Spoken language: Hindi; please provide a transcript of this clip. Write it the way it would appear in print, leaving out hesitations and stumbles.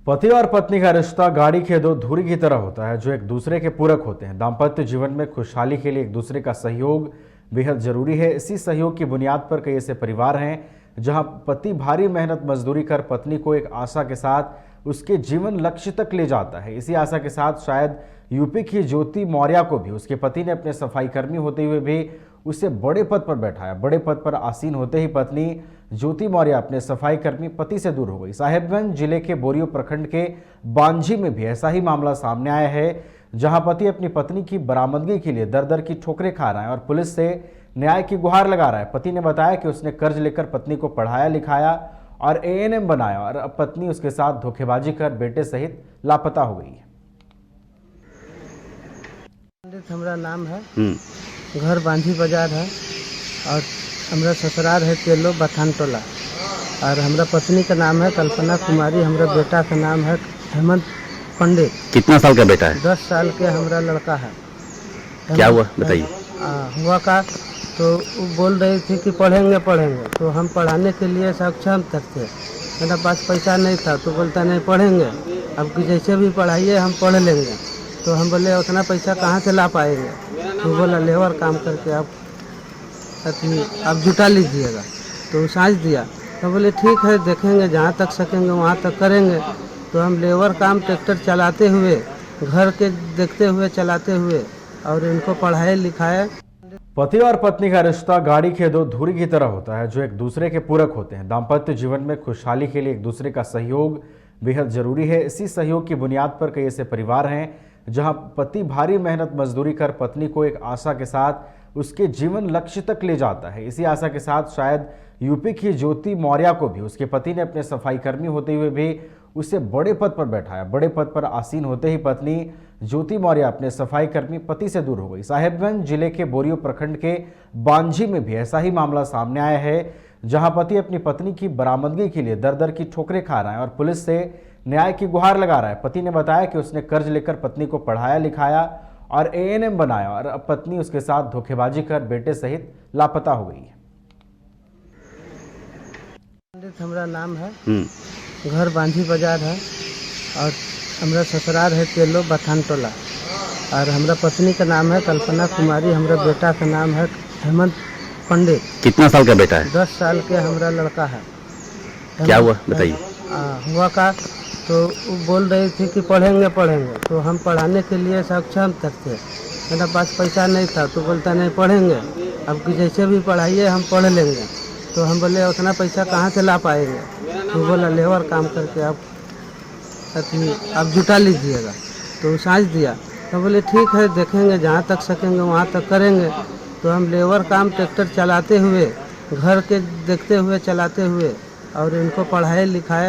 पति और पत्नी का रिश्ता गाड़ी के दो धुरी की तरह होता है जो एक दूसरे के पूरक होते हैं। दाम्पत्य जीवन में खुशहाली के लिए एक दूसरे का सहयोग बेहद जरूरी है। इसी सहयोग की बुनियाद पर कई ऐसे परिवार हैं जहां पति भारी मेहनत मजदूरी कर पत्नी को एक आशा के साथ उसके जीवन लक्ष्य तक ले जाता है। इसी आशा के साथ शायद यूपी की ज्योति मौर्य को भी उसके पति ने अपने सफाई कर्मी होते हुए भी उसे बड़े पद पर बैठाया। बड़े पद पर आसीन होते ही पत्नी ज्योति मौर्य अपने सफाई कर्मी पति से दूर हो गई। साहेबगंज जिले के बोरियो प्रखंड के बांझी में भी ऐसा ही मामला सामने आया है, जहां पति अपनी पत्नी की बरामदगी के लिए दर दर की ठोकरें खा रहा है और पुलिस से न्याय की गुहार लगा रहा है। पति ने बताया कि उसने कर्ज लेकर पत्नी को पढ़ाया लिखाया और एएनएम बनाया और अब पत्नी उसके साथ धोखेबाजी कर बेटे सहित लापता हो गई है। हमारा नाम है, घर बांझी बाजार है और हमारा ससुराल है तेलो बथान टोला और हमारा पत्नी का नाम है कल्पना कुमारी। हमारा बेटा का नाम है हेमंत पंडित। कितना साल का बेटा है? 10 साल के हमारा लड़का है। क्या हुआ बताइए। हुआ का तो वो बोल रही थी कि पढ़ेंगे तो हम पढ़ाने के लिए सक्षम तक थे। मेरा पास पैसा नहीं था तो बोलता नहीं पढ़ेंगे, अब कि जैसे भी पढ़ाइए हम पढ़ लेंगे। तो हम बोले उतना पैसा कहाँ से ला पाएंगे? तो बोला लेबर काम करके आप जुटा लीजिएगा। तो साझ दिया तो बोले ठीक है देखेंगे, जहाँ तक सकेंगे वहाँ तक करेंगे। तो हम लेबर काम ट्रैक्टर चलाते हुए घर के देखते हुए चलाते हुए और इनको पढ़ाए लिखाए। पति और पत्नी का रिश्ता गाड़ी के दो धुरी की तरह होता है जो एक दूसरे के पूरक होते हैं। दाम्पत्य जीवन में खुशहाली के लिए एक दूसरे का सहयोग बेहद जरूरी है। इसी सहयोग की बुनियाद पर कई ऐसे परिवार हैं जहां पति भारी मेहनत मजदूरी कर पत्नी को एक आशा के साथ उसके जीवन लक्ष्य तक ले जाता है। इसी आशा के साथ शायद यूपी की ज्योति मौर्य को भी उसके पति ने अपने सफाई कर्मी होते हुए भी उसे बड़े पद पर बैठाया। बड़े पद पर आसीन होते ही पत्नी ज्योति मौर्य अपने सफाई कर्मी पति से दूर हो गई। साहेबगंज जिले के बोरियो प्रखंड के बांझी में भी ऐसा ही मामला सामने आया है, जहां पति अपनी पत्नी की बरामदगी के लिए दर दर की ठोकरें खा रहा है और पुलिस से न्याय की गुहार लगा रहा है। पति ने बताया कि उसने कर्ज लेकर पत्नी को पढ़ाया लिखाया और एएनएम बनाया और अब पत्नी उसके साथ धोखेबाजी कर बेटे सहित लापता हो गई है। हमारा नाम है, घर बांझी बाजार है और हमारा ससुराल है तेलो बथान टोला और हमारा पत्नी का नाम है कल्पना कुमारी। हमारा बेटा का नाम है हेमंत पंडित। कितना साल का बेटा है? 10 साल के हमारा लड़का है। क्या हुआ बताइए। हुआ का तो वो बोल रही थी कि पढ़ेंगे तो हम पढ़ाने के लिए सक्षम तक थे। मेरा पास पैसा नहीं था तो बोलता नहीं पढ़ेंगे, अब कि जैसे भी पढ़ाइए हम पढ़ लेंगे। तो हम बोले उतना पैसा कहाँ से ला पाएंगे? तो बोला लेबर काम करके आप जुटा लीजिएगा। तो साझ दिया तो बोले ठीक है देखेंगे, जहाँ तक सकेंगे वहाँ तक करेंगे। तो हम लेबर काम ट्रैक्टर चलाते हुए घर के देखते हुए चलाते हुए और इनको पढ़ाए लिखाए।